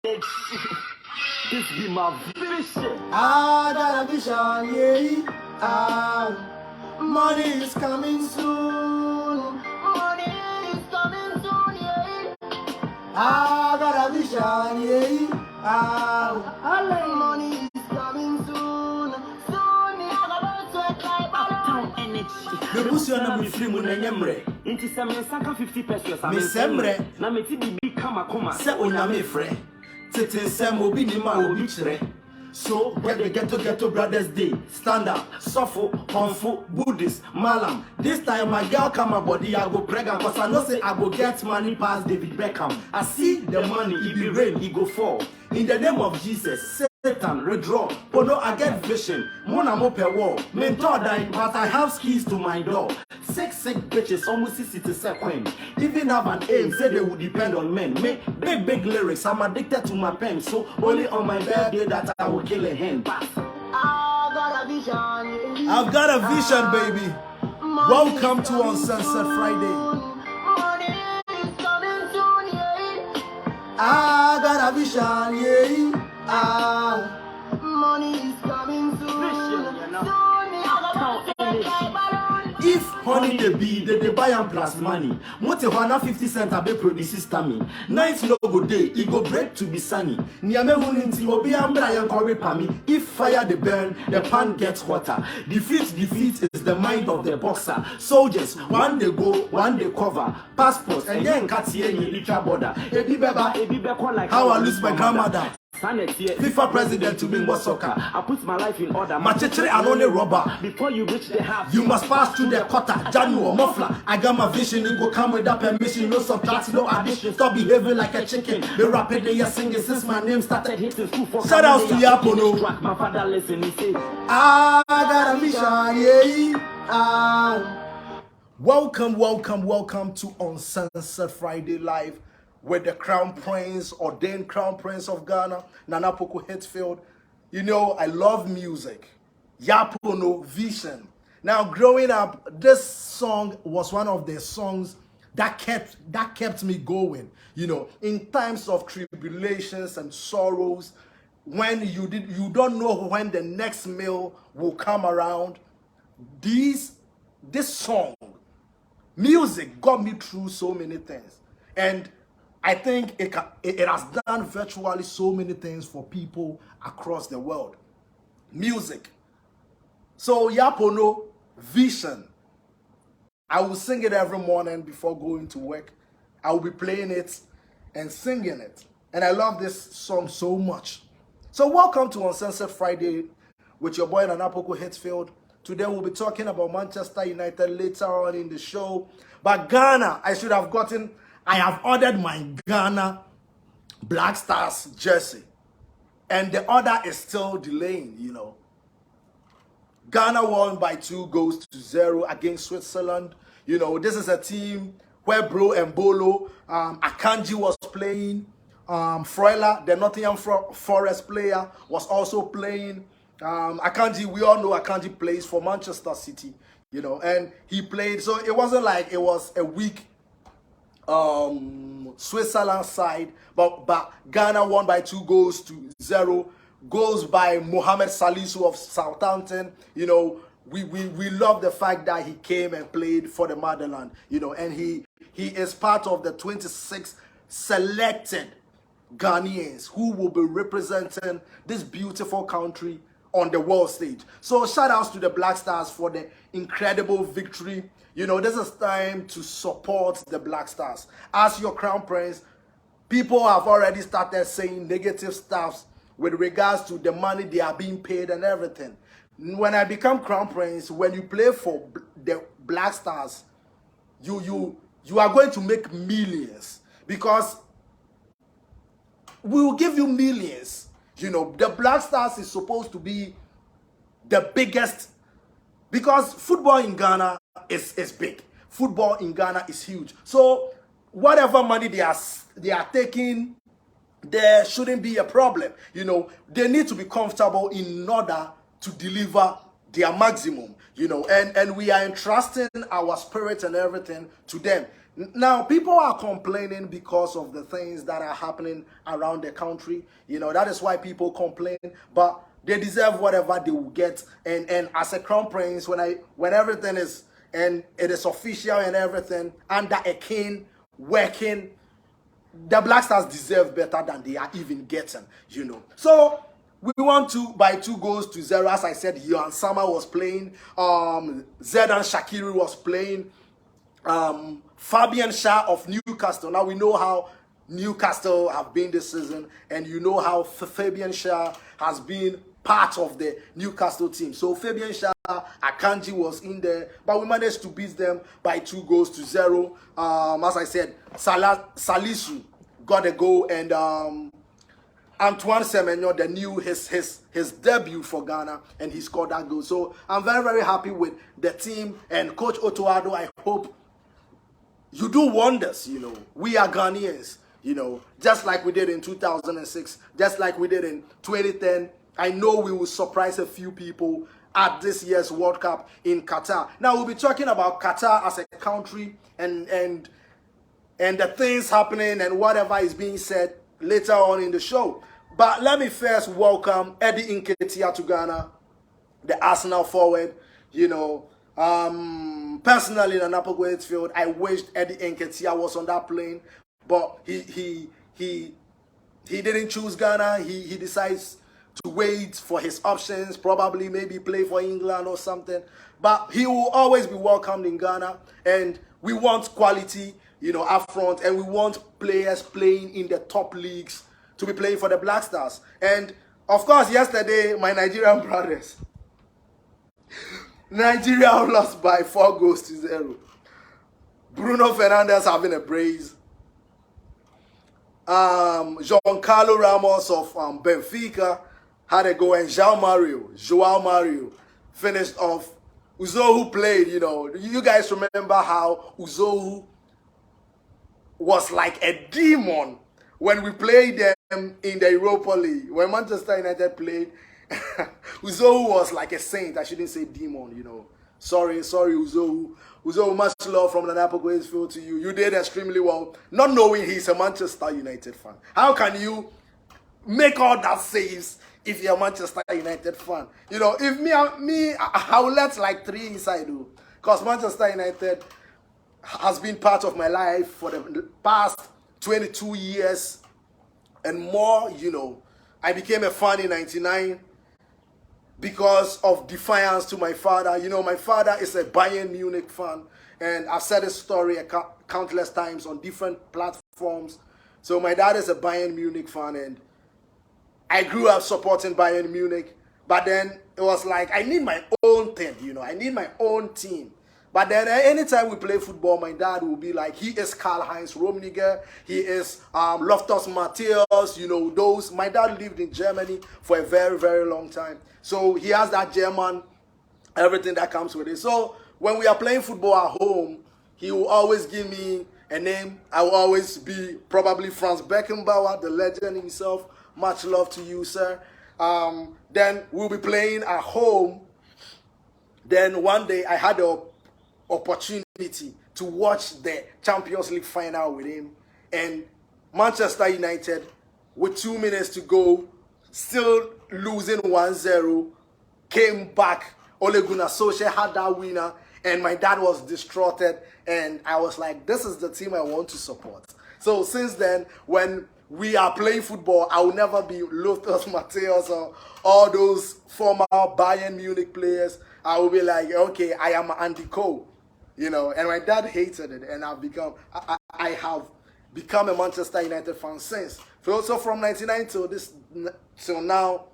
This be my vision. I got a vision, yeah. Money is coming soon. Money is coming soon, yeah. I got a vision, yeah. Money is coming soon. Soon, me have a sweat like balloon. Energy. The pussy on the free moon and yamre. Into some 50 pesos. Miss Emre. Na me ti bi kama. Se onyame frɛ tete nsɛm obi ni ma obi kyerɛ so where the ghetto brothers day stand up suffer honfo Buddhist malam this time my girl come my body I go pregnant cause I know say I go get money past David Beckham I see the money it be rain it go fall in the name of Jesus Satan withdraw Pono I get vision mona mo per wall mentor dying but I have keys to my door sick bitches almost 60 seconds even have an aim say they would depend on men make big lyrics I'm addicted to my pen so only on my birthday that I will kill a hen I've got a vision baby welcome to Uncensored Friday I got a vision yeah Money is coming soon. if honey they be they buy am plus money mote hwana 50 cent abe produce stamina night no go day e go break to be sunny niame hunu nti obi ambra yan corre pami if fire the burn the pan gets hotter defeat is the mind of the boxer soldiers one they go one they cover passports and then Nketiah in literal border ebi beba like how I lose my grandmother FIFA president to me was soccer. I put my life in order. Machechere and only rubber. Before you reach the half, you must pass through the quarter. Janu or muffler. I got my vision. You go come with that permission. No subtraction, no addition. Stop behaving like a chicken. Be rapidly you're singing since my name started hitting school for. Shout out to Pono. My father listen. He say, I got a vision. Yeah. Welcome to Uncensored Friday Live. With the Crown Prince, Ordained Crown Prince of Ghana, Nana Poku Hitzfield. You know, I love music. Pono vision. Now, growing up, this song was one of the songs that kept me going. You know, in times of tribulations and sorrows, when you don't know when the next meal will come around. This song, music got me through so many things. And I think it has done virtually so many things for people across the world. Music. So Pono, vision. I will sing it every morning before going to work. I will be playing it and singing it. And I love this song so much. So welcome to Uncensored Friday with your boy Nana Poku Hitzfield. Today we'll be talking about Manchester United later on in the show. But Ghana, I have ordered my Ghana Black Stars jersey. And the order is still delaying, you know. Ghana won by 2-0 against Switzerland. You know, this is a team where Bro and Bolo, Akanji was playing. Freuler, the Nottingham Forest player, was also playing. Akanji, we all know Akanji plays for Manchester City, you know, and he played. So it wasn't like it was a weak Switzerland side, but Ghana won by 2-0. Goals by Mohamed Salisu of Southampton. You know, we love the fact that he came and played for the motherland, you know, and he is part of the 26 selected Ghanaians who will be representing this beautiful country on the world stage. So shout outs to the Black Stars for the incredible victory. You know, this is time to support the Black Stars. As your Crown Prince, people have already started saying negative stuff with regards to the money they are being paid and everything. When I become Crown Prince, when you play for the Black Stars, you are going to make millions because we will give you millions. You know, the Black Stars is supposed to be the biggest because football in Ghana is big. Football in Ghana is huge. So whatever money they are taking, there shouldn't be a problem. You know, they need to be comfortable in order to deliver their maximum. You know, and we are entrusting our spirit and everything to them. Now, people are complaining because of the things that are happening around the country. You know, that is why people complain. But they deserve whatever they will get. And as a crown prince, when everything is, and it is official and everything, under a king working, the Black Stars deserve better than they are even getting, you know. So we won by 2-0. As I said, Yohan Sama was playing, Zedan Shakiri was playing, Fabian Shah of Newcastle. Now we know how Newcastle have been this season, and you know how Fabian Shah has been part of the Newcastle team. So Fabian Shah, Akanji was in there, but we managed to beat them by 2-0. As I said, Salisu got a goal, and Antoine Semenyo, the new his debut for Ghana, and he scored that goal. So I'm very, very happy with the team and Coach Otoado. I hope you do wonders, you know. We are Ghanaians, you know, just like we did in 2006, just like we did in 2010. I know we will surprise a few people at this year's World Cup in Qatar. Now, we'll be talking about Qatar as a country and the things happening and whatever is being said later on in the show. But let me first welcome Eddie Nketiah to Ghana, the Arsenal forward, you know. Personally, in Hitzfield, I wished Eddie Nketiah was on that plane, but he didn't choose Ghana. He decides to wait for his options, probably maybe play for England or something. But he will always be welcomed in Ghana, and we want quality, you know, up front, and we want players playing in the top leagues to be playing for the Black Stars. And of course, yesterday, my Nigerian brothers, Nigeria lost by 4-0. Bruno Fernandes having a brace. Giancarlo Ramos of Benfica had a go, and João Mario finished off. Uzohu played, you know. You guys remember how Uzohu was like a demon when we played them in the Europa League. When Manchester United played, Uzohu was like a saint. I shouldn't say demon, you know. Sorry, Uzohu. Uzohu, much love from the Bediako-Poku to you. You did extremely well, not knowing he's a Manchester United fan. How can you make all that saves if you're a Manchester United fan? You know, if me, I will let like 3 inside do. Because Manchester United has been part of my life for the past 22 years and more, you know. I became a fan in 99 because of defiance to my father. You know, my father is a Bayern Munich fan, and I've said this story countless times on different platforms. So my dad is a Bayern Munich fan, and I grew up supporting Bayern Munich, but then it was like, I need my own thing, you know, I need my own team. But then anytime we play football, my dad will be like, he is Karl-Heinz Rummenigge, he is Loftus Matthäus, you know, those. My dad lived in Germany for a very, very long time. So he has that German, everything that comes with it. So when we are playing football at home, he will always give me a name. I will always be probably Franz Beckenbauer, the legend himself. Much love to you, sir. Then we'll be playing at home. Then one day I had the opportunity to watch the Champions League final with him, and Manchester United, with 2 minutes to go, still losing 1-0, came back. Ole Gunnar Solskjaer had that winner, and my dad was distraught, and I was like, this is the team I want to support. So since then, when we are playing football, I will never be Loftus Matthäus or all those former Bayern Munich players. I will be like, okay, I am Andy Cole, you know. And my dad hated it, and I have become a Manchester United fan since. So from 99 till now,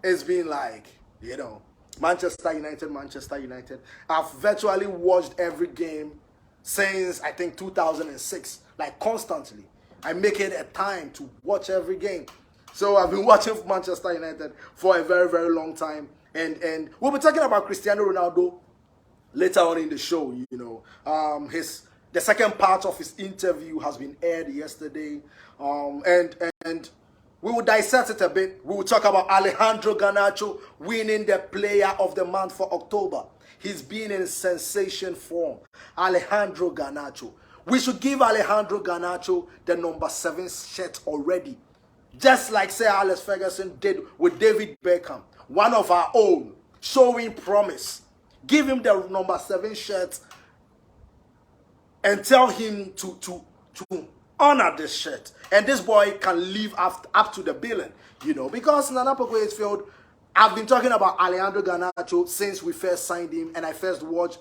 it's been like, you know, Manchester United. I've virtually watched every game since I think 2006, like constantly. I make it a time to watch every game. So I've been watching Manchester United for a very, very long time. And we'll be talking about Cristiano Ronaldo later on in the show, you know. The second part of his interview has been aired yesterday. And we will dissect it a bit. We will talk about Alejandro Garnacho winning the Player of the Month for October. He's been in sensation form. Alejandro Garnacho. We should give Alejandro Garnacho the number 7 shirt already. Just like Sir Alex Ferguson did with David Beckham, one of our own, showing promise. Give him the number 7 shirt and tell him to honor this shirt. And this boy can live up to the billing, you know, because Nana Poku Hitzfield, I've been talking about Alejandro Garnacho since we first signed him and I first watched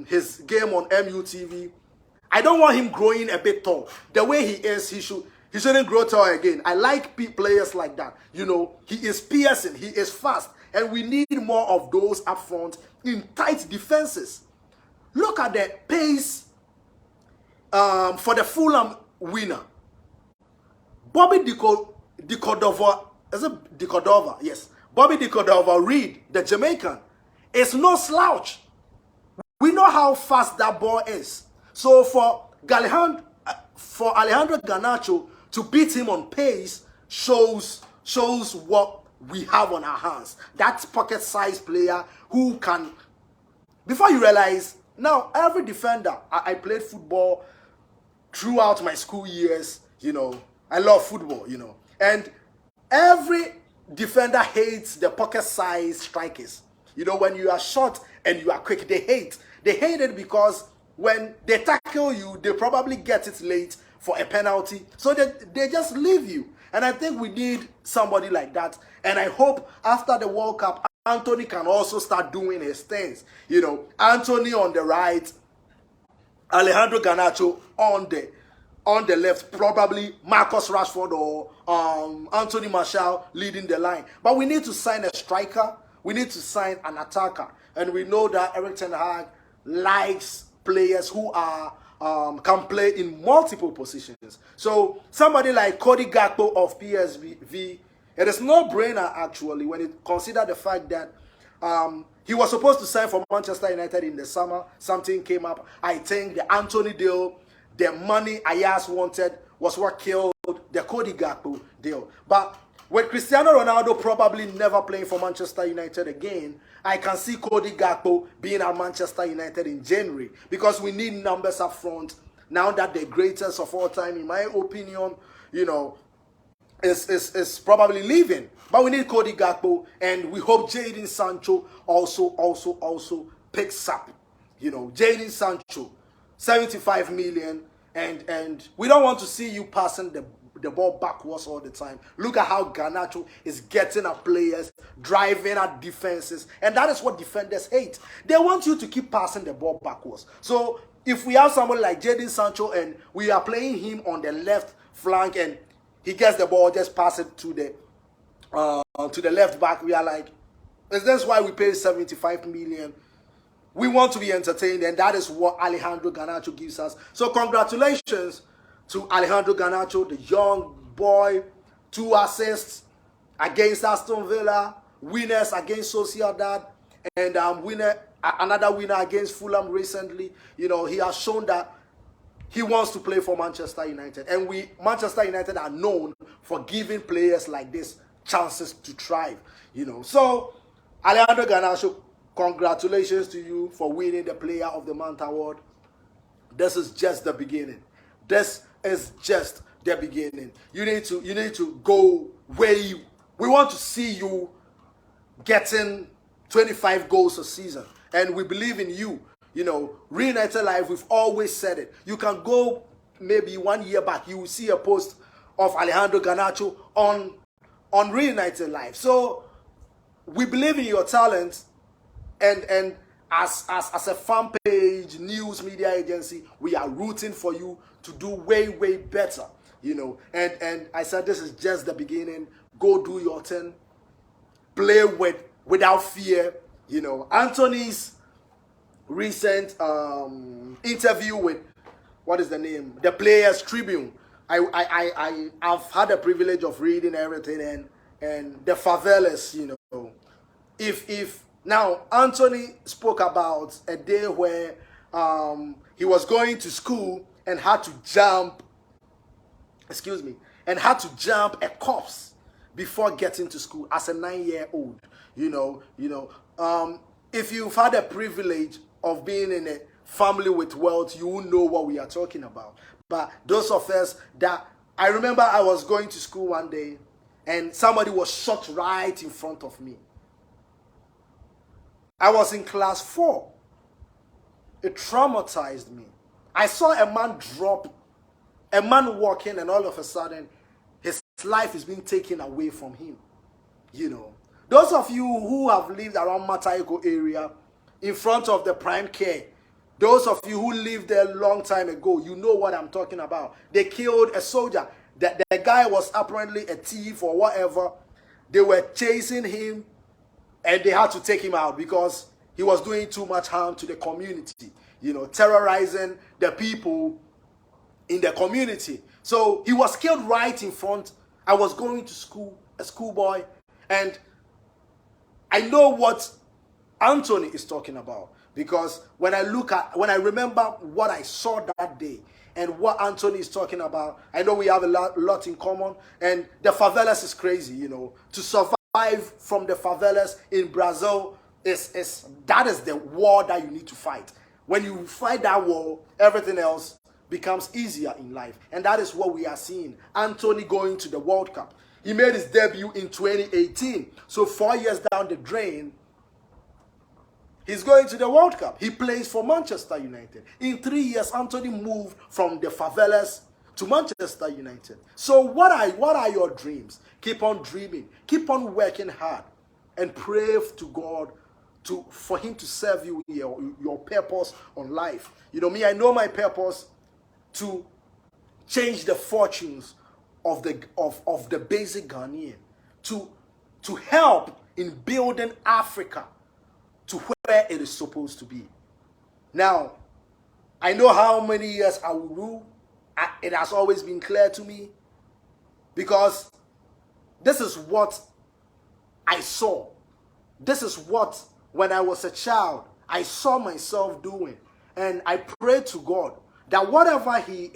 his game on MUTV. I don't want him growing a bit tall. The way he is, he shouldn't grow tall again. I like players like that. You know, he is piercing, he is fast, and we need more of those up front in tight defenses. Look at the pace for the Fulham winner. Bobby De Cordova, is it De Cordova? Yes. Bobby De Cordova Reed, the Jamaican, is no slouch. We know how fast that ball is. So for Alejandro Garnacho to beat him on pace shows what we have on our hands. That pocket-sized player who can, before you realize, now every defender, I played football throughout my school years, you know, I love football, you know, and every defender hates the pocket-sized strikers. You know, when you are short and you are quick, they hate it because when they tackle you, they probably get it late for a penalty, so they just leave you. And I think we need somebody like that. And I hope after the World Cup, Anthony can also start doing his things. You know, Anthony on the right, Alejandro Garnacho on the left, probably Marcus Rashford or Anthony Martial leading the line. But we need to sign a striker. We need to sign an attacker. And we know that Erik ten Hag likes players who are can play in multiple positions. So somebody like Cody Gakpo of PSV, it is no brainer actually when you consider the fact that he was supposed to sign for Manchester United in the summer. Something came up. I think the Anthony deal, the money Ajax wanted was what killed the Cody Gakpo deal. But with Cristiano Ronaldo probably never playing for Manchester United again, I can see Cody Gakpo being at Manchester United in January because we need numbers up front. Now that the greatest of all time, in my opinion, you know, is probably leaving. But we need Cody Gakpo, and we hope Jadon Sancho also picks up. You know, Jadon Sancho, 75 million, and we don't want to see you passing the ball backwards all the time. Look at how Garnacho is getting at players, driving at defenses, and that is what defenders hate. They want you to keep passing the ball backwards. So if we have somebody like Jadon Sancho and we are playing him on the left flank and he gets the ball, just pass it to the left back, we are like, that's why we pay 75 million. We want to be entertained, and that is what Alejandro Garnacho gives us. So congratulations to Alejandro Garnacho, the young boy, 2 assists against Aston Villa, winners against Sociedad, and another winner against Fulham recently. You know, he has shown that he wants to play for Manchester United. And Manchester United are known for giving players like this chances to thrive. You know, so Alejandro Garnacho, congratulations to you for winning the Player of the Month award. This is just the beginning. This is just the beginning. You need to go where we want to see you getting 25 goals a season, and we believe in you. You know, Reunited Live, we've always said it. You can go maybe 1 year back, you will see a post of Alejandro Garnacho on Reunited Live. So we believe in your talent, and as a fan page, news media agency, we are rooting for you to do way better, you know. And I said this is just the beginning. Go do your thing. Play without fear, you know. Anthony's recent interview with, what is the name? The Players Tribune. I've had the privilege of reading everything, and the favelas, you know. If now Anthony spoke about a day where he was going to school and had to jump, a corpse before getting to school as a 9-year-old. You know, if you've had the privilege of being in a family with wealth, you will know what we are talking about. But those of us that, I remember I was going to school one day and somebody was shot right in front of me. I was in class 4. It traumatized me. I saw a man drop, a man walking, and all of a sudden his life is being taken away from him. You know, those of you who have lived around Matayoko area, in front of the prime care, those of you who lived there a long time ago, you know what I'm talking about. They killed a soldier. The guy was apparently a thief or whatever. They were chasing him and they had to take him out because he was doing too much harm to the community, you know, terrorizing the people in the community. So he was killed right in front. I was going to school, a schoolboy, and I know what Anthony is talking about, because when I remember what I saw that day and what Anthony is talking about, I know we have a lot in common. And the favelas is crazy, you know. To survive from the favelas in Brazil that is the war that you need to fight. When you fight that war, everything else becomes easier in life. And that is what we are seeing. Anthony going to the World Cup. He made his debut in 2018. So 4 years down the drain, he's going to the World Cup. He plays for Manchester United. In 3 years, Anthony moved from the favelas to Manchester United. So what are your dreams? Keep on dreaming. Keep on working hard. And pray to God for him to serve you your purpose on life. You know, me, I know my purpose to change the fortunes of the basic Ghanaian. To help in building Africa to where it is supposed to be. Now, I know how many years I will rule. It has always been clear to me, because this is what I saw. This is what, when I was a child, I saw myself doing. And I pray to God that whatever he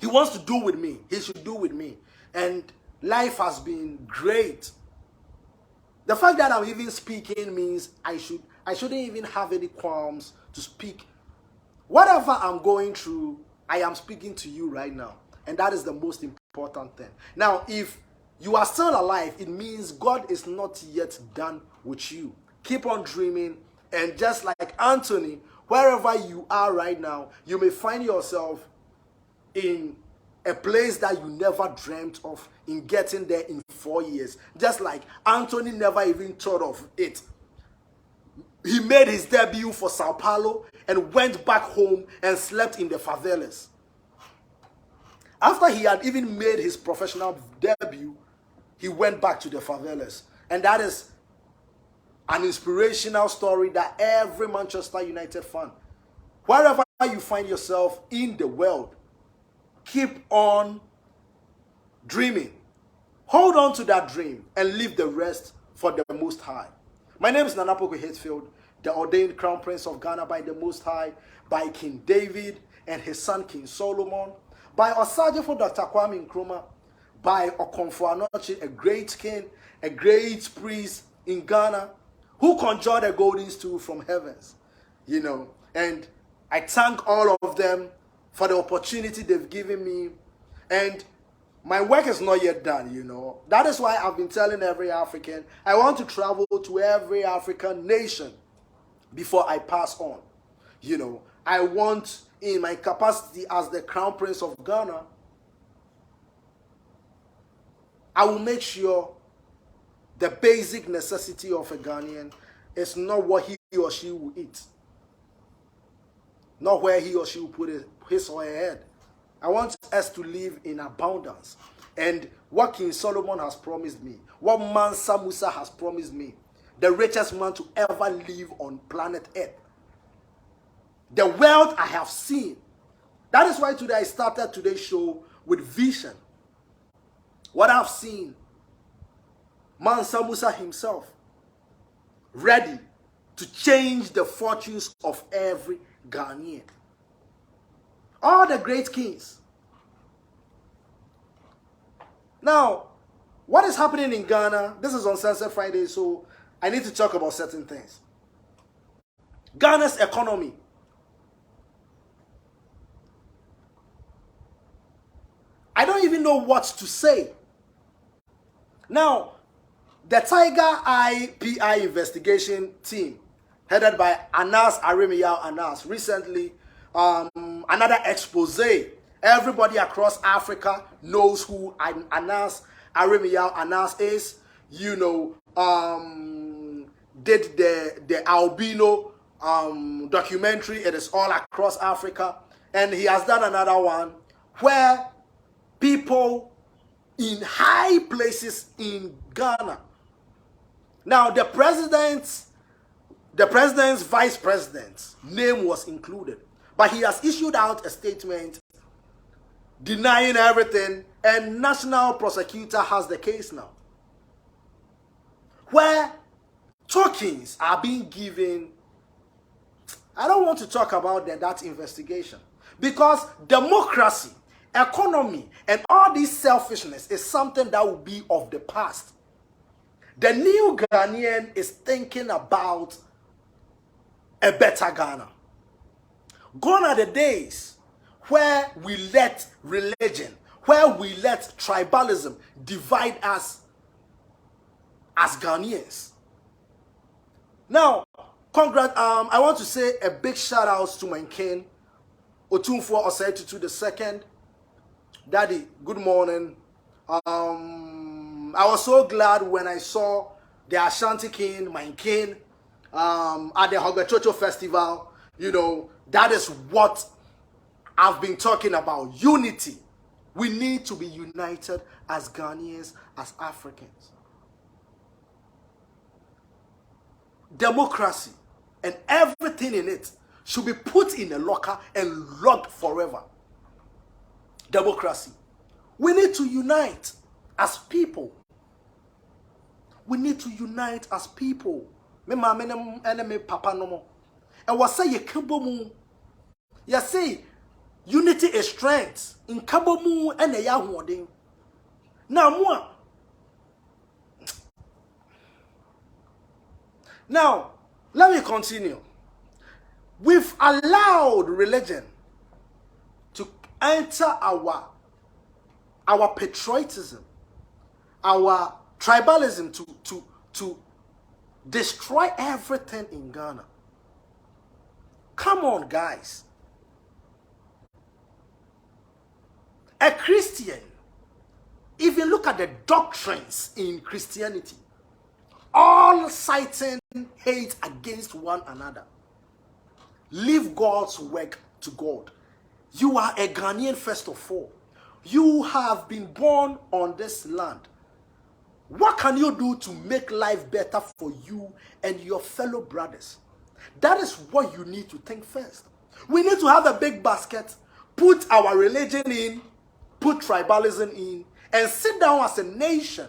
wants to do with me, he should do with me. And life has been great. The fact that I'm even speaking means I shouldn't even have any qualms to speak. Whatever I'm going through, I am speaking to you right now. And that is the most important thing. Now, if you are still alive, it means God is not yet done with you. Keep on dreaming. And just like Anthony, wherever you are right now, you may find yourself in a place that you never dreamt of in getting there in 4 years. Just like Anthony never even thought of it. He made his debut for Sao Paulo and went back home and slept in the favelas. After he had even made his professional debut, he went back to the favelas. And that is an inspirational story that every Manchester United fan, wherever you find yourself in the world, keep on dreaming. Hold on to that dream and leave the rest for the Most High. My name is Nanapoku Hitzfield, the ordained Crown Prince of Ghana by the Most High, by King David and his son King Solomon, by Osajefo Dr. Kwame Nkrumah, by Okonfo Anochi, a great king, a great priest in Ghana, who conjured a golden stool from heavens. You know, and I thank all of them for the opportunity they've given me. And my work is not yet done, you know. That is why I've been telling every African, I want to travel to every African nation before I pass on. You know, I want, in my capacity as the Crown Prince of Ghana, I will make sure the basic necessity of a Ghanaian is not what he or she will eat, not where he or she will put his or her head. I want us to live in abundance. And what King Solomon has promised me, what Mansa Musa has promised me, the richest man to ever live on planet Earth, the wealth I have seen. That is why today I started today's show with vision. What I've seen, Mansa Musa himself, ready to change the fortunes of every Ghanaian. All the great kings. Now, what is happening in Ghana? This is Uncensored Friday, so I need to talk about certain things. Ghana's economy. I don't even know what to say. Now, the Tiger IPI investigation team, headed by Anas Arimiyao Anas, recently, another expose. Everybody across Africa knows who Anas Arimiyao Anas is. You know, did the albino documentary. It is all across Africa. And he has done another one where people in high places in Ghana. Now, the president's vice president's name was included, but he has issued out a statement denying everything, and national prosecutor has the case now, where tokens are being given. I don't want to talk about that investigation, because democracy, economy, and all this selfishness is something that will be of the past. The new Ghanaian is thinking about a better Ghana. Gone are the days where we let religion, where we let tribalism divide us as Ghanaians. Now, I want to say a big shout out to my king, Otumfuo Osei-Tutu II. Daddy, good morning. I was so glad when I saw the Ashanti King, my king, at the Hogachocho Festival. You know, that is what I've been talking about. Unity. We need to be united as Ghanaians, as Africans. Democracy and everything in it should be put in a locker and locked forever. Democracy. We need to unite as people. We need to unite as people. Me mama enemy papa no more. And what say ye kabomu? You say unity is strength. In kabomu and a yahoding. Now, let me continue. We've allowed religion to enter our patriotism, our tribalism to destroy everything in Ghana. Come on, guys. A Christian, if you look at the doctrines in Christianity, all citing hate against one another. Leave God's work to God. You are a Ghanaian first of all. You have been born on this land. What can you do to make life better for you and your fellow brothers? That is what you need to think first. We need to have a big basket, put our religion in, put tribalism in, and sit down as a nation,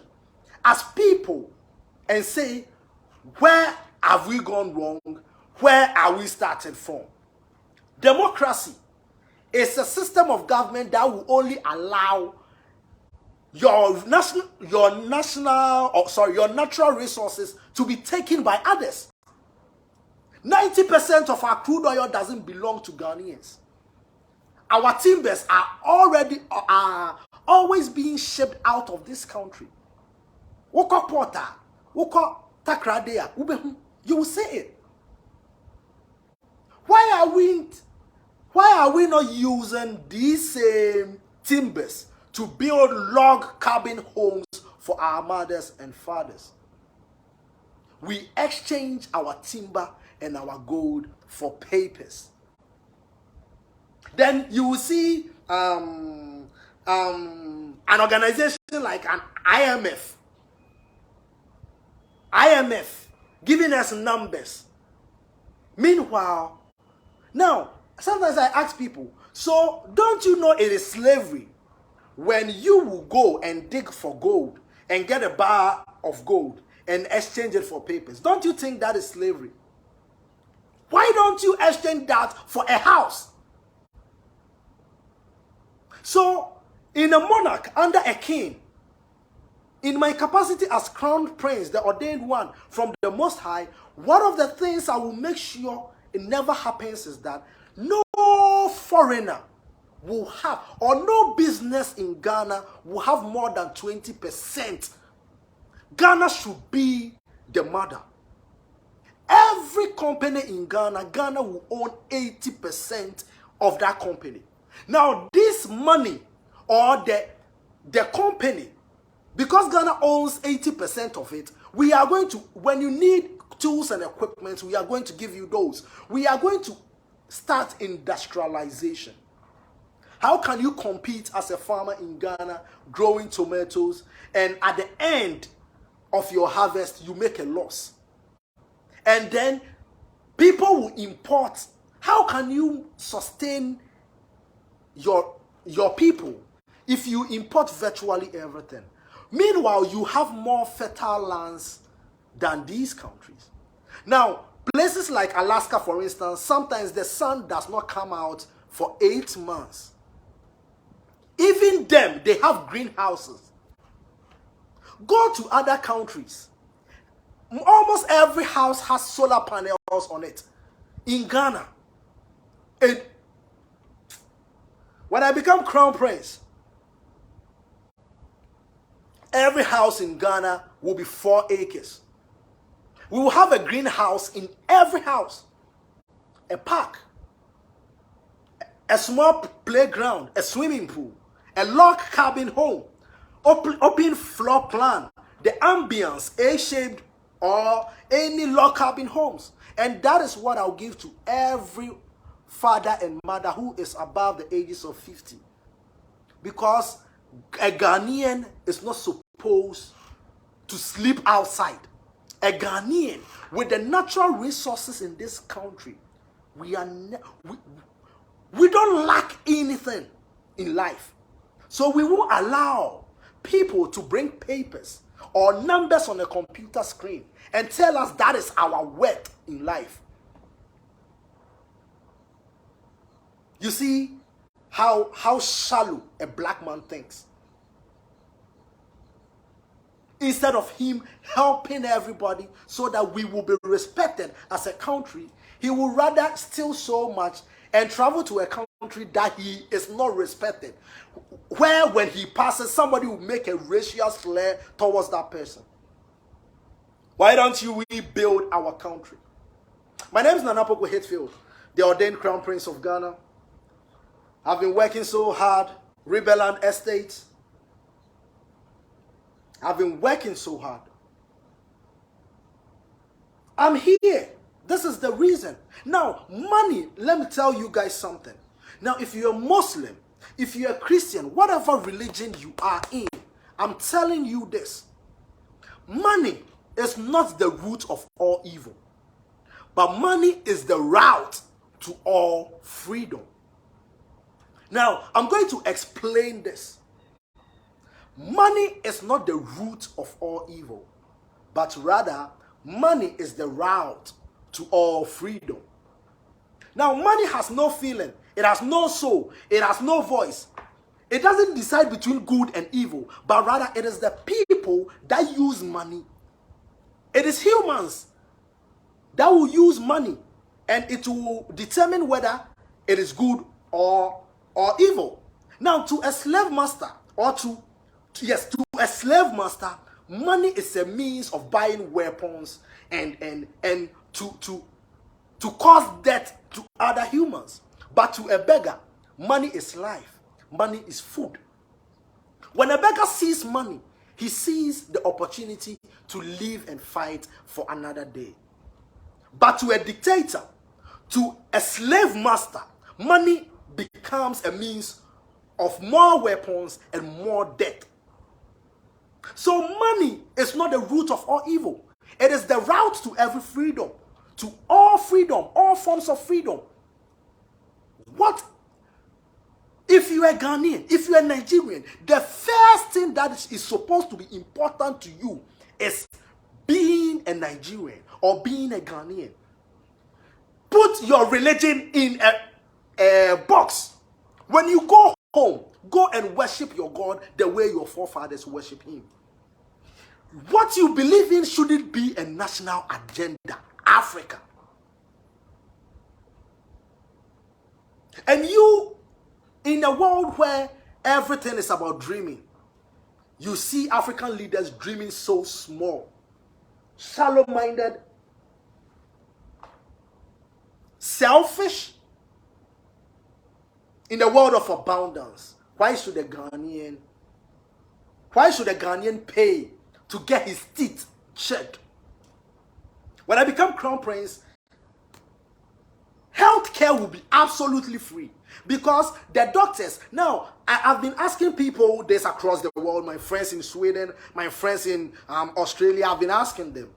as people, and say, where have we gone wrong? Where are we starting from? Democracy is a system of government that will only allow your natural resources to be taken by others. 90% of our crude oil doesn't belong to Ghanaians. Our timbers are always being shipped out of this country. Woko porta, woko takradea, you will say it. Why are we not using these same timbers to build log cabin homes for our mothers and fathers? We exchange our timber and our gold for papers. Then you will see an organization like an IMF giving us numbers. Meanwhile, now, sometimes I ask people, so don't you know it is slavery when you will go and dig for gold and get a bar of gold and exchange it for papers? Don't you think that is slavery? Why don't you exchange that for a house? So, in a monarch, under a king, In my capacity as crown prince, the ordained one from the Most High, one of the things I will make sure it never happens is that no foreigner will have, or no business in Ghana will have more than 20%. Ghana should be the mother. Every company in Ghana, Ghana will own 80% of that company. Now, this money or the company, because Ghana owns 80% of it, we are going to, when you need tools and equipment, we are going to give you those. We are going to start industrialization. How can you compete as a farmer in Ghana growing tomatoes and at the end of your harvest you make a loss? And then people will import. How can you sustain your people if you import virtually everything? Meanwhile, you have more fertile lands than these countries. Now, places like Alaska, for instance, sometimes the sun does not come out for 8 months. Even them, they have greenhouses. Go to other countries. Almost every house has solar panels on it. In Ghana, when I become crown prince, every house in Ghana will be 4 acres. We will have a greenhouse in every house, a park, a small playground, a swimming pool, a log cabin home, open floor plan, the ambience, A-shaped or any log cabin homes. And that is what I'll give to every father and mother who is above the ages of 50. Because a Ghanaian is not supposed to sleep outside. A Ghanaian with the natural resources in this country, we don't lack anything in life. So we will allow people to bring papers or numbers on a computer screen and tell us that is our worth in life. You see how shallow a black man thinks. Instead of him helping everybody so that we will be respected as a country, he will rather steal so much and travel to a country that he is not respected, where when he passes, somebody will make a racial slur towards that person. Why don't you rebuild our country? My name is Nanapoku Hitzfield, the ordained crown prince of Ghana. I've been working so hard, Rebelland Estates. I've been working so hard. I'm here. This is the reason. Now, money, let me tell you guys something. Now, if you're a Muslim, if you're a Christian, whatever religion you are in, I'm telling you this. Money is not the root of all evil. But money is the route to all freedom. Now, I'm going to explain this. Money is not the root of all evil, but rather, money is the route to all freedom. Now, money has no feeling, it has no soul, it has no voice. It doesn't decide between good and evil, but rather it is the people that use money. It is humans that will use money, and it will determine whether it is good or evil. Now, to a slave master, or to a slave master, money is a means of buying weapons and to cause death to other humans. But to a beggar, money is life. Money is food. When a beggar sees money, he sees the opportunity to live and fight for another day. But to a dictator, to a slave master, money becomes a means of more weapons and more death. So money is not the root of all evil. It is the route to every freedom, to all freedom, all forms of freedom. What if you are Ghanaian, if you are Nigerian, the first thing that is supposed to be important to you is being a Nigerian or being a Ghanaian. Put your religion in a box. When you go home, go and worship your God the way your forefathers worship him. What you believe in shouldn't be a national agenda. Africa. And you, in a world where everything is about dreaming, you see African leaders dreaming so small, shallow-minded, selfish, in a world of abundance. Why should a Ghanaian pay to get his teeth checked? When I become crown prince, healthcare will be absolutely free, because the doctors, now I've been asking people this across the world, my friends in Sweden, my friends in Australia, I've been asking them,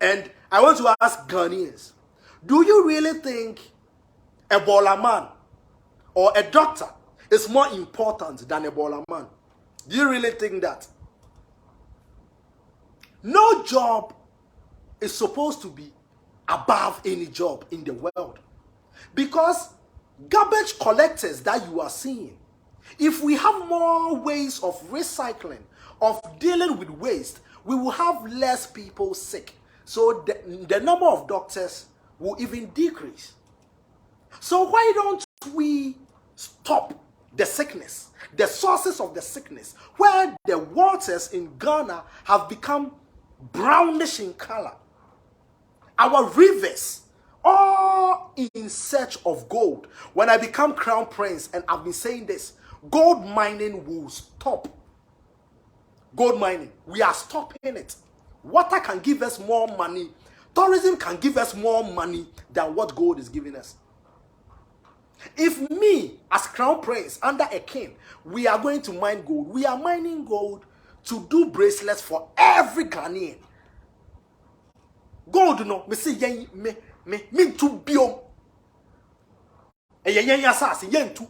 and I want to ask Ghanaians, do you really think a Ebola man or a doctor is more important than a Ebola man? Do you really think that? No job is supposed to be above any job in the world, because garbage collectors that you are seeing, if we have more ways of recycling, of dealing with waste, we will have less people sick, so the number of doctors will even decrease. So why don't we stop the sickness, the sources of the sickness, where the waters in Ghana have become brownish in color? Our rivers, all in search of gold. When I become crown prince, and I've been saying this, gold mining will stop. Gold mining, we are stopping it. Water can give us more money. Tourism can give us more money than what gold is giving us. If me, as crown prince, under a king, we are going to mine gold, we are mining gold to do bracelets for every Ghanaian. Gold, no, me say me to biom. Yen yasasi yen tu.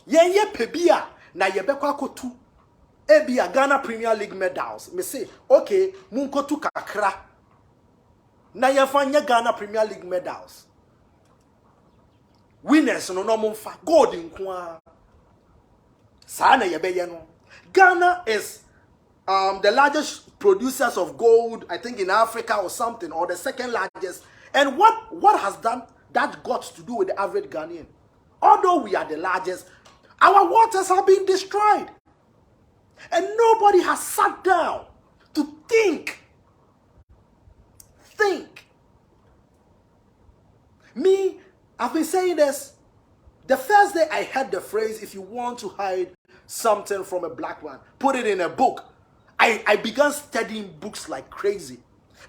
Yen ye pebia na ye bekwa kotu. Ebia Ghana Premier League medals. Me say, okay, munko tu kakra. Na ye fanya Ghana Premier League medals. Winners no mumfa gold in kwa. Sa na ye be ye no. Ghana is the largest producers of gold, I think, in Africa or something, or the second largest. And what has that got to do with the average Ghanaian? Although we are the largest, our waters are being destroyed. And nobody has sat down to think. Me, I've been saying this. The first day I heard the phrase, if you want to hide something from a black man, put it in a book. I began studying books like crazy,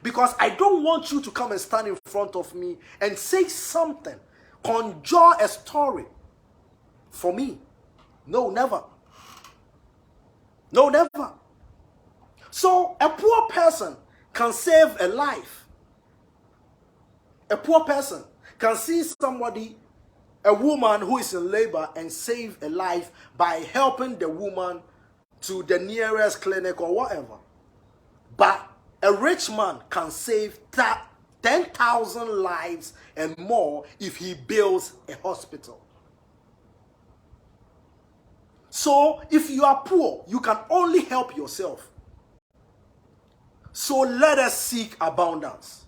because I don't want you to come and stand in front of me and say something, conjure a story for me. No, never. No, never. So a poor person can save a life. A poor person can see somebody, a woman who is in labor, and save a life by helping the woman to the nearest clinic or whatever. But a rich man can save 10,000 lives and more if he builds a hospital. So if you are poor, you can only help yourself. So let us seek abundance.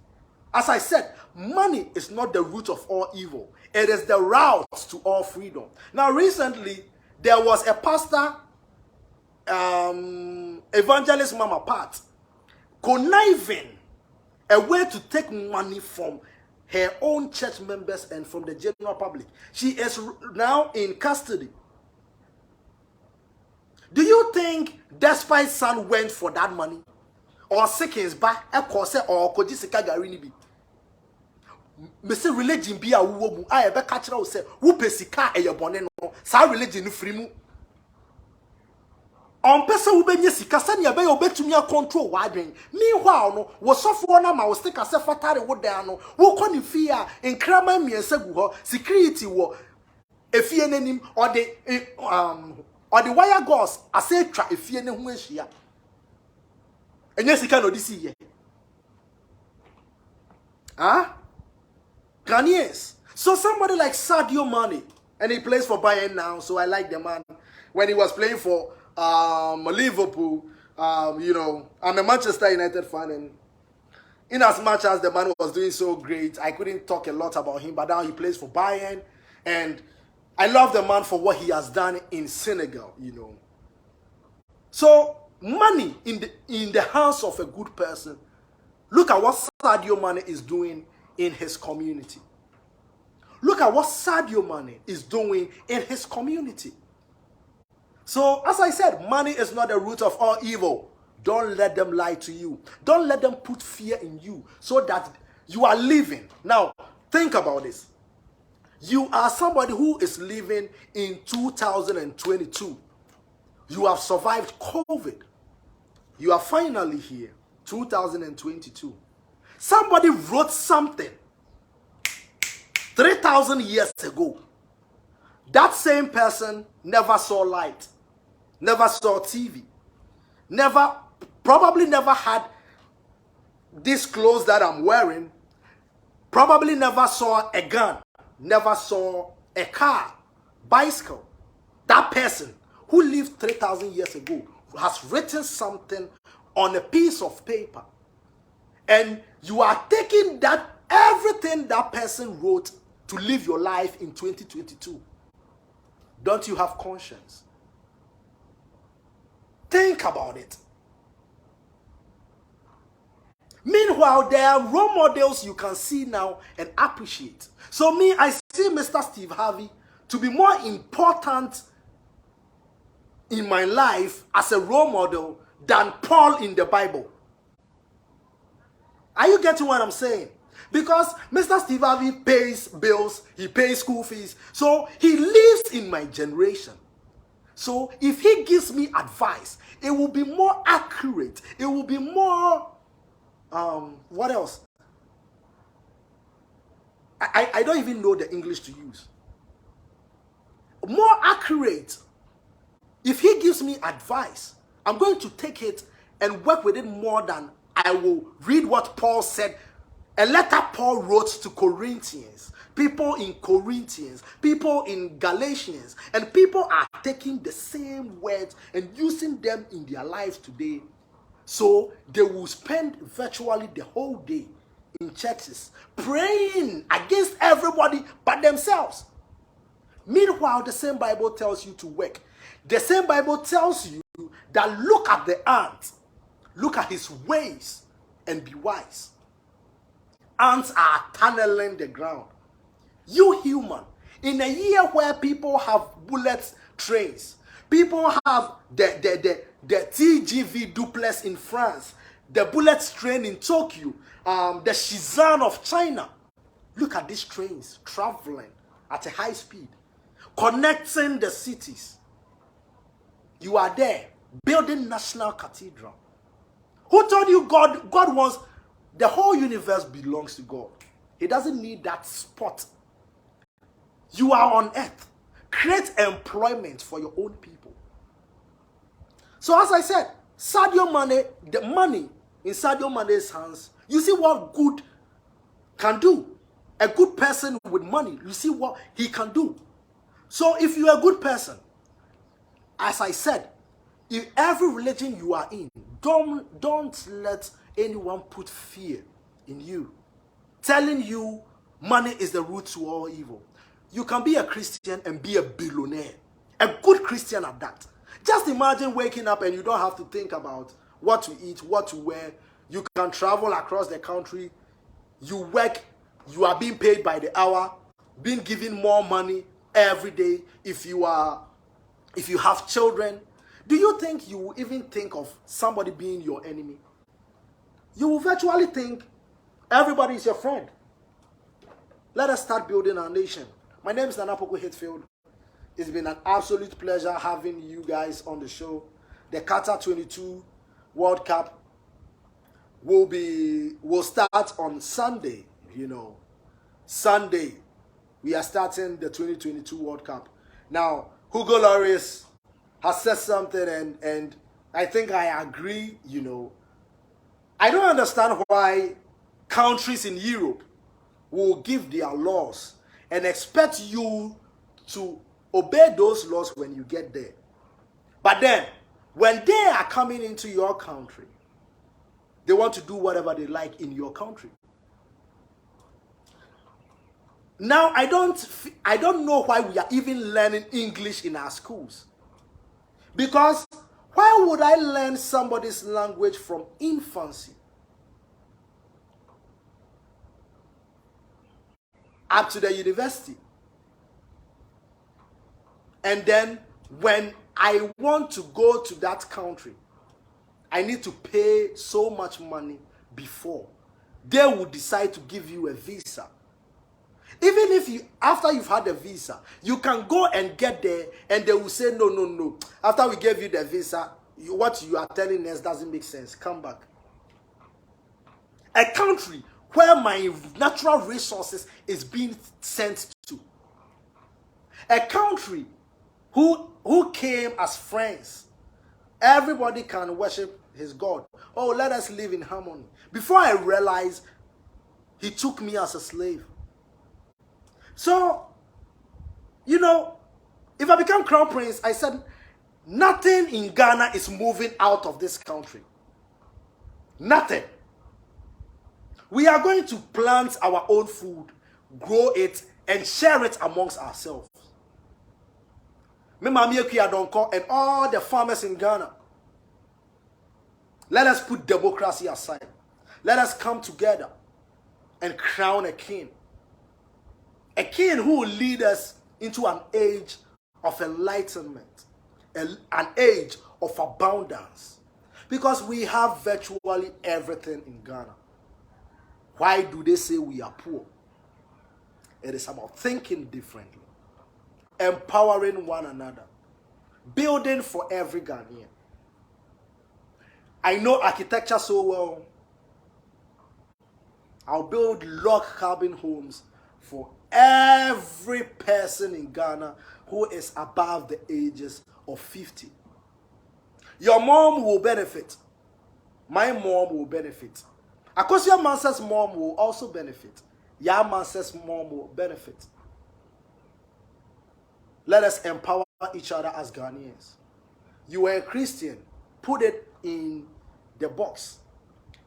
As I said, money is not the root of all evil. It is the route to all freedom. Now recently, there was a pastor, evangelist Mama Pat, conniving a way to take money from her own church members and from the general public. She is now in custody. Do you think despite son went for that money, or seconds back a course or kojisika garini bi? Mr. Religion be a woman, I ever catch out say, who pesika a yabone no, sa religion free mu. On person who be sika send ya be obey to me control wadring. Meanwhile, no, was so for na ma was take a fatari wood down, who can fear in crama me and seguho, security war, a fear name or the wire gods, I say try a fear name when she. And yes, you cannot see ye. Huh? Ghanaians. So somebody like Sadio Mane, and he plays for Bayern now, so I like the man. When he was playing for Liverpool, You know, I'm a Manchester United fan, and in as much as the man was doing so great, I couldn't talk a lot about him, but now he plays for Bayern, and I love the man for what he has done in Senegal, you know. So, money in the hands of a good person. Look at what Sadio Mane is doing in his community. Look at what Sadio Mane is doing in his community. So, as I said, money is not the root of all evil. Don't let them lie to you. Don't let them put fear in you so that you are living. Now, think about this. You are somebody who is living in 2022. You have survived COVID. You are finally here, 2022. Somebody wrote something 3,000 years ago. That same person never saw light, never saw TV, probably never had these clothes that I'm wearing, probably never saw a gun, never saw a car, bicycle. That person who lived 3,000 years ago has written something on a piece of paper. And you are taking that, everything that person wrote to live your life in 2022. Don't you have conscience? Think about it. Meanwhile, there are role models you can see now and appreciate. So me, I see Mr. Steve Harvey to be more important in my life as a role model than Paul in the Bible. Are you getting what I'm saying? Because Mr. Steve Harvey pays bills, he pays school fees, so he lives in my generation. So if he gives me advice, it will be more accurate. It will be more, what else? I don't even know the English to use. More accurate. If he gives me advice, I'm going to take it and work with it more than I will read what Paul said. A letter Paul wrote to Corinthians, people in Corinthians, people in Galatians, and people are taking the same words and using them in their lives today. So they will spend virtually the whole day in churches praying against everybody but themselves. Meanwhile, the same Bible tells you to work. The same Bible tells you that look at the ant, look at his ways, and be wise. Ants are tunneling the ground. You human, in a year where people have bullet trains, people have the TGV duplex in France, the bullet train in Tokyo, the Shenzhen of China. Look at these trains traveling at a high speed, connecting the cities. You are there, building national cathedral. Who told you God wants, the whole universe belongs to God. He doesn't need that spot. You are on earth. Create employment for your own people. So as I said, Sadio Mane, the money in Sadio Mane's hands, you see what good can do. A good person with money, you see what he can do. So if you're a good person, as I said, in every religion you are in, don't let anyone put fear in you, telling you money is the root to all evil. You can be a Christian and be a billionaire, a good Christian at that. Just imagine waking up and you don't have to think about what to eat, what to wear. You can travel across the country. You work, you are being paid by the hour, being given more money every day. If you have children, do you think you will even think of somebody being your enemy? You will virtually think everybody is your friend. Let us start building our nation. My name is Hitzfield. It's been an absolute pleasure having you guys on the show. The Qatar 22 World Cup will start on Sunday. You know, Sunday we are starting the 2022 World Cup. Now, Hugo Lloris has said something, and I think I agree. You know, I don't understand why countries in Europe will give their laws and expect you to obey those laws when you get there. But then, When they are coming into your country, they want to do whatever they like in your country. Now, I don't know why we are even learning English in our schools. Because why would I learn somebody's language from infancy up to the university? And then when I want to go to that country, I need to pay so much money before they would decide to give you a visa. Even if you, after you've had a visa, you can go and get there and they will say, no. After we gave you the visa, what you are telling us doesn't make sense. Come back. A country where my natural resources is being sent to. A country who came as friends. Everybody can worship his God. Oh, let us live in harmony. Before I realized, he took me as a slave. So, you know, if I become crown prince, I said, nothing in Ghana is moving out of this country. Nothing. We are going to plant our own food, grow it, and share it amongst ourselves. Me Mami Ekuyadonko and all the farmers in Ghana. Let us put democracy aside. Let us come together and crown a king. A king who will lead us into an age of enlightenment, an age of abundance. Because we have virtually everything in Ghana. Why do they say we are poor? It is about thinking differently, empowering one another, building for every Ghanaian. I know architecture so well. I'll build log cabin homes for every person in Ghana who is above the ages of 50. Your mom will benefit. My mom will benefit. Akosia Mansa's mom will also benefit. Ya Mansa's mom will benefit. Let us empower each other as Ghanaians. You are a Christian, put it in the box.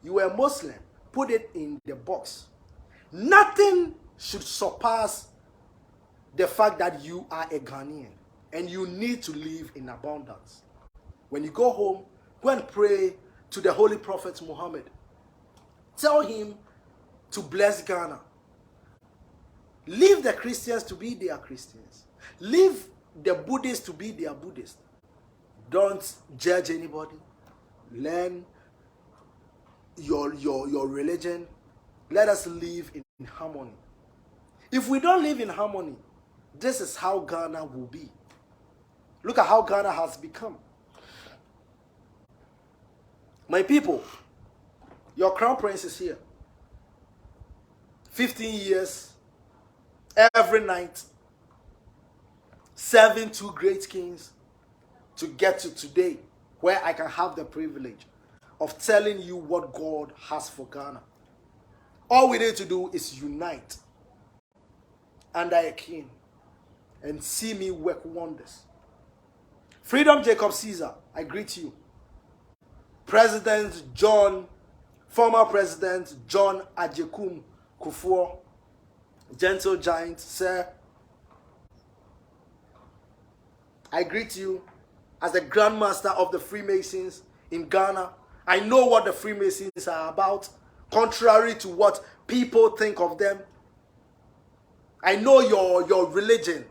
You are a Muslim, put it in the box. Nothing should surpass the fact that you are a Ghanaian and you need to live in abundance. When you go home, go and pray to the Holy Prophet Muhammad. Tell him to bless Ghana. Leave the Christians to be their Christians. Leave the Buddhists to be their Buddhists. Don't judge anybody. Learn your religion. Let us live in harmony. If we don't live in harmony, this is how Ghana will be. Look at how Ghana has become. My people, your crown prince is here. 15 years, every night, serving two great kings to get to today, where I can have the privilege of telling you what God has for Ghana. All we need to do is unite under a king and see me work wonders. Freedom Jacob Caesar, I greet you. Former President John Ajekum Kufuor, gentle giant, sir. I greet you as the Grand Master of the Freemasons in Ghana. I know what the Freemasons are about, contrary to what people think of them. I know your religion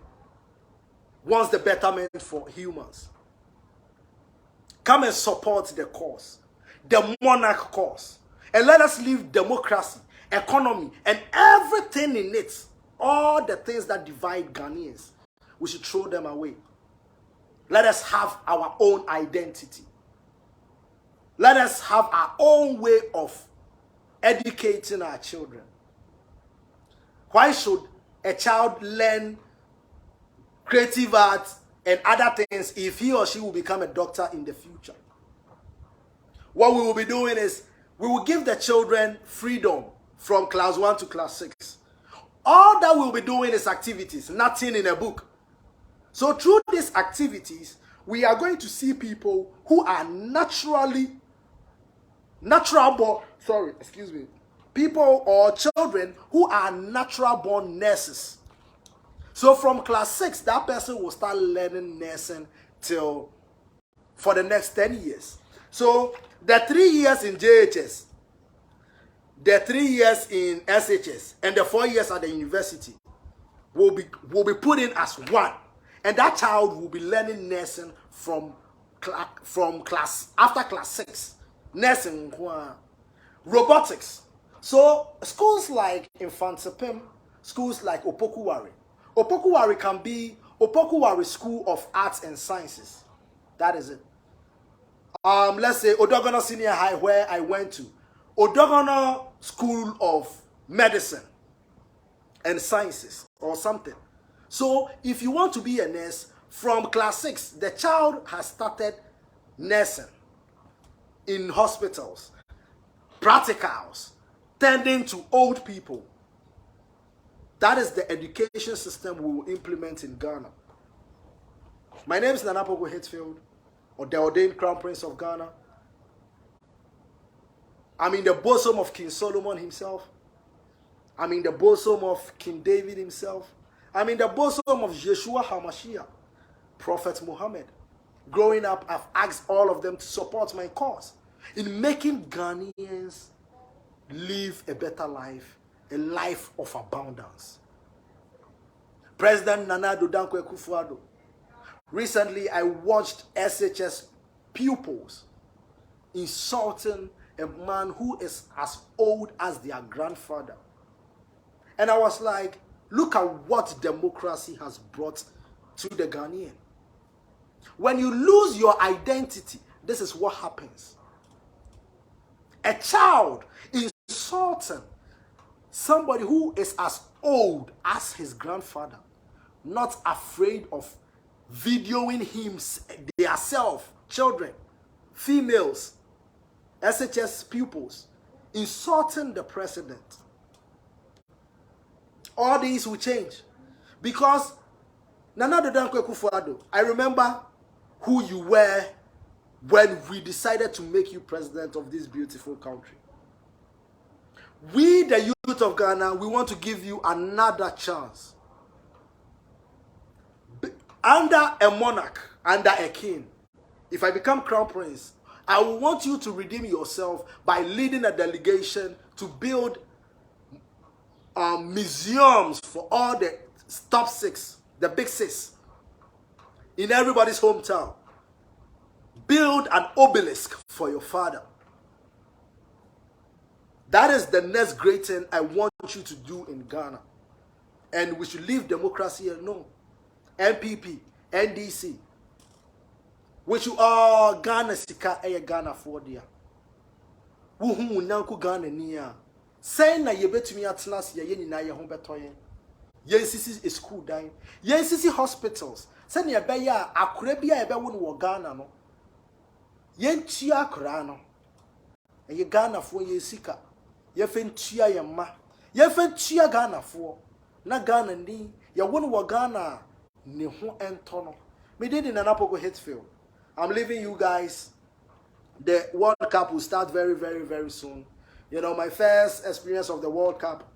wants the betterment for humans. Come and support the cause, the monarch cause. And let us leave democracy, economy, and everything in it, all the things that divide Ghanaians, we should throw them away. Let us have our own identity. Let us have our own way of educating our children. Why should a child learn creative arts and other things if he or she will become a doctor in the future? What we will be doing is we will give the children freedom from class 1 to class 6. All that we'll be doing is activities, nothing in a book. So through these activities, we are going to see people who are people or children who are natural born nurses. So from class 6, that person will start learning nursing for the next 10 years. So the 3 years in JHS, the 3 years in SHS, and the 4 years at the university will be put in as one. And that child will be learning nursing from class, after class 6. Nursing, robotics. So schools like Infantipim, schools like Opokuwari. Opokuwari can be Opokuwari School of Arts and Sciences. That is it. Let's say Odogono Senior High, where I went to. Odogono School of Medicine and Sciences or something. So if you want to be a nurse, from class 6, the child has started nursing in hospitals, practicals, tending to old people. That is the education system we will implement in Ghana. My name is Nana Poku Hitzfield, or the Ordained Crown Prince of Ghana. I'm in the bosom of King Solomon himself. I'm in the bosom of King David himself. I'm in the bosom of Yeshua HaMashiach, Prophet Muhammad. Growing up, I've asked all of them to support my cause in making Ghanaians live a better life, a life of abundance. President Nana Addo Dankwa Akufo-Addo. Recently, I watched SHS pupils insulting a man who is as old as their grandfather. And I was like, look at what democracy has brought to the Ghanaian. When you lose your identity, this is what happens. A child insulting somebody who is as old as his grandfather, not afraid of videoing him, themselves, children, females, SHS pupils, insulting the president. All these will change. Because Nana Addo Dankwa Akufo-Addo, I remember who you were when we decided to make you president of this beautiful country. We, the youth of Ghana, we want to give you another chance. Under a monarch, under a king, if I become crown prince, I want you to redeem yourself by leading a delegation to build museums for all the top 6, the big 6, in everybody's hometown. Build an obelisk for your father. That is the next great thing I want you to do in Ghana. And we should leave democracy alone. MPP, NDC. We should all Ghana sika Ghana for dia. Wuhu nanku Ghana niya. Say na yebetumi atlas ye nyina ye ho betoyen. Ye sisi school dan. Ye sisi hospitals. Say na be ya akure bia ye be wo no Ghana no. Ye ntua akura no. Ye Ghana for ye sika. Ye fentua ye ma. Ye fentua Ghana for. Na Ghana ni ye wo no Ghana ne ho ento no. Me did in Nana Poku Hitzfield. I'm leaving you guys. The World Cup will start very, very, very soon. You know, my first experience of the World Cup,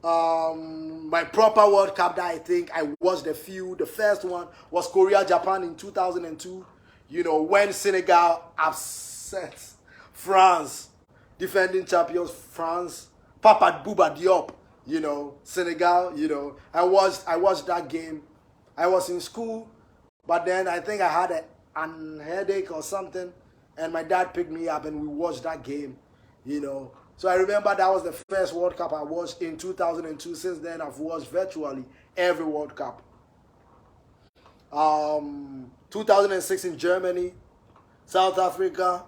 my proper World Cup that I think I watched a few. The first one was Korea-Japan in 2002. You know, when Senegal upset France, defending champions France, Papa Bouba Diop. You know, Senegal. You know, I watched that game. I was in school, but then I think I had a headache or something, and my dad picked me up and we watched that game. You know. So I remember that was the first World Cup I watched in 2002. Since then, I've watched virtually every World Cup. 2006 in Germany, South Africa,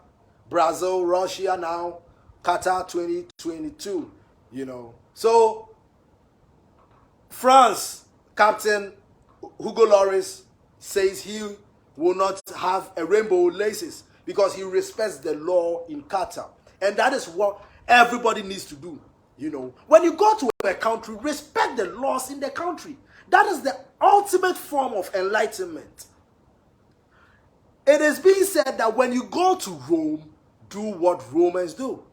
Brazil, Russia now, Qatar 2022, you know. So, France, Captain Hugo Lloris says he will not have a rainbow laces because he respects the law in Qatar. And that is what everybody needs to do, you know. When you go to a country, respect the laws in the country. That is the ultimate form of enlightenment. It is being said that when you go to Rome, do what Romans do.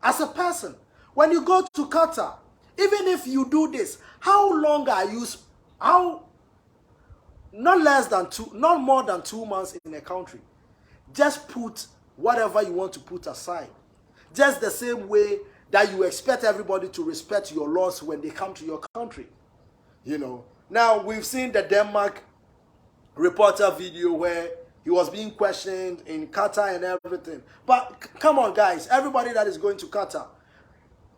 As a person, when you go to Qatar, even if you do this, how long are you, not more than 2 months in a country. Just put whatever you want to put aside. Just the same way that you expect everybody to respect your laws when they come to your country. You know. Now, we've seen the Denmark reporter video where he was being questioned in Qatar and everything. But come on, guys, everybody that is going to Qatar,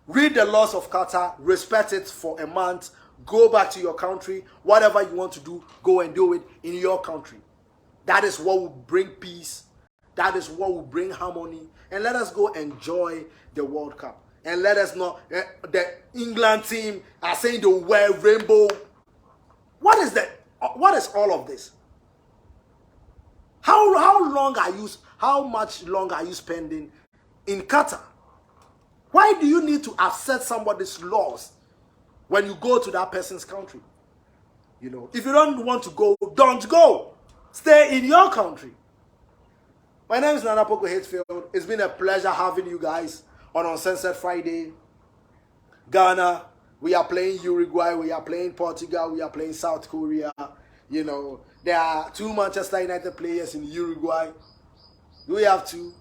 read the laws of Qatar, respect it for a month, go back to your country, whatever you want to do, go and do it in your country. That is what will bring peace. That is what will bring harmony. And let us go enjoy the World Cup. And let us not, the England team are saying they will wear rainbow. What is that? What is all of this? How much longer are you spending in Qatar? Why do you need to upset somebody's laws when you go to that person's country? You know, if you don't want to go, don't go. Stay in your country. My name is Nanapoku Hitzfield. It's been a pleasure having you guys on Uncensored Friday. Ghana, we are playing Uruguay, we are playing Portugal, we are playing South Korea. You know, there are 2 Manchester United players in Uruguay. Do we have 2?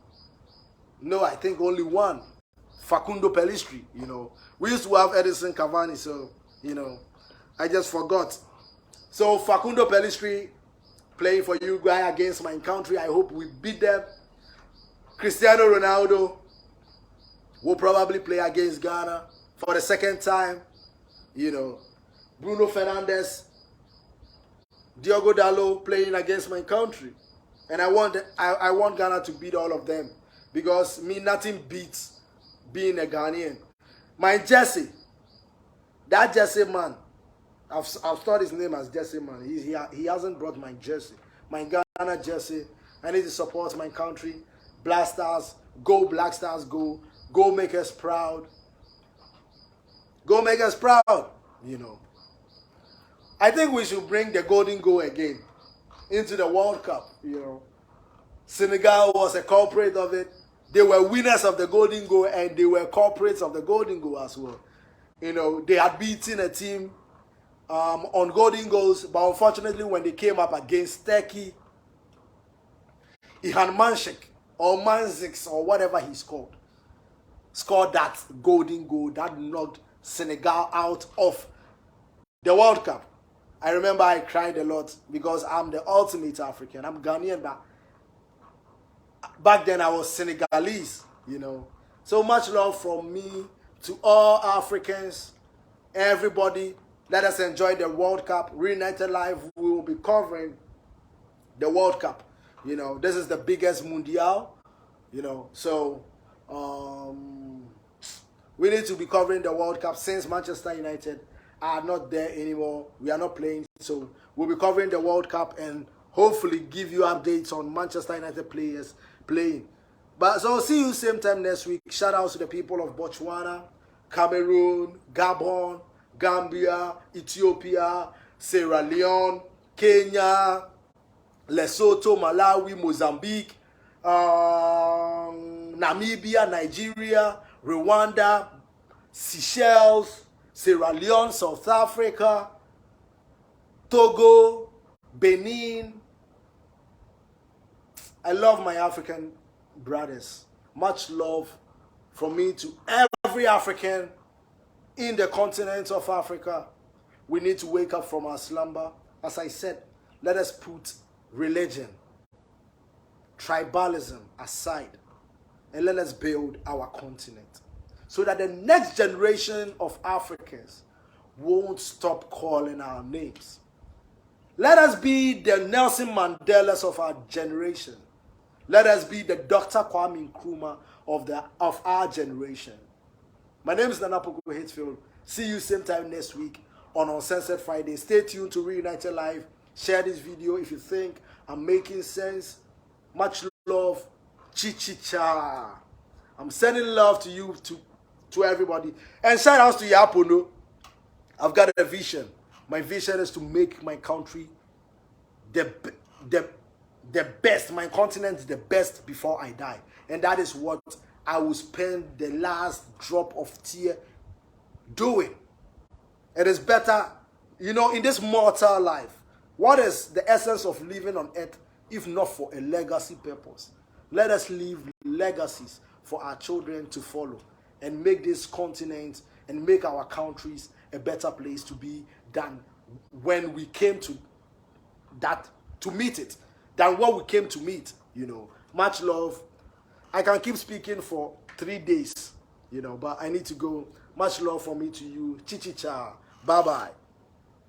No, I think only 1. Facundo Pellistri, you know. We used to have Edison Cavani, so, you know, I just forgot. So, Facundo Pellistri playing for Uruguay against my country. I hope we beat them. Cristiano Ronaldo will probably play against Ghana for the 2nd time. You know, Bruno Fernandes, Diogo Dalot playing against my country. And I want Ghana to beat all of them. Because me, nothing beats being a Ghanaian. My Jesse, that Jesse man, I've thought his name as Jesse man. He hasn't brought my jersey. My Ghana jersey. I need to support my country. Black Stars, go Black Stars, go. Go make us proud. Go make us proud, you know. I think we should bring the golden goal again into the World Cup, you know. Senegal was a culprit of it. They were winners of the golden goal and they were culprits of the golden goal as well. You know, they had beaten a team on golden goals, but unfortunately when they came up against Turkey, Ihan Manshik or Manzix or whatever he's called, scored that golden goal that knocked Senegal out of the World Cup. I remember I cried a lot because I'm the ultimate African. I'm Ghanaian, but back then I was Senegalese, you know. So much love from me to all Africans, everybody. Let us enjoy the World Cup. Reunited Live, we will be covering the World Cup. You know, this is the biggest Mundial, you know. So, we need to be covering the World Cup since Manchester United are not there anymore. We are not playing. So, we'll be covering the World Cup and hopefully give you updates on Manchester United players playing. But so, see you same time next week. Shout out to the people of Botswana, Cameroon, Gabon, Gambia, Ethiopia, Sierra Leone, Kenya, Lesotho, Malawi, Mozambique, Namibia, Nigeria, Rwanda, Seychelles, Sierra Leone, South Africa, Togo, Benin. I love my African brothers. Much love from me to every African in the continent of Africa. We need to wake up from our slumber. As I said, let us put religion, tribalism aside, and let us build our continent so that the next generation of Africans won't stop calling our names. Let us be the Nelson Mandelas of our generation. Let us be the Dr. Kwame Nkrumah of our generation. My name is Nanapoku Hitzfield. See you same time next week on Uncensored Friday. Stay tuned to Reunited Live. Share this video if you think I'm making sense. Much love. Chichicha. I'm sending love to you, to everybody. And shout out to Pono. I've got a vision. My vision is to make my country the the best, my continent the best before I die. And that is what I will spend the last drop of tear doing. It is better, you know, in this mortal life, what is the essence of living on earth if not for a legacy purpose? Let us leave legacies for our children to follow and make this continent and make our countries a better place to be than when we came to meet it, than what we came to meet, you know. Much love. I can keep speaking for 3 days, you know, but I need to go. Much love from me to you. Chichicha. Bye-bye.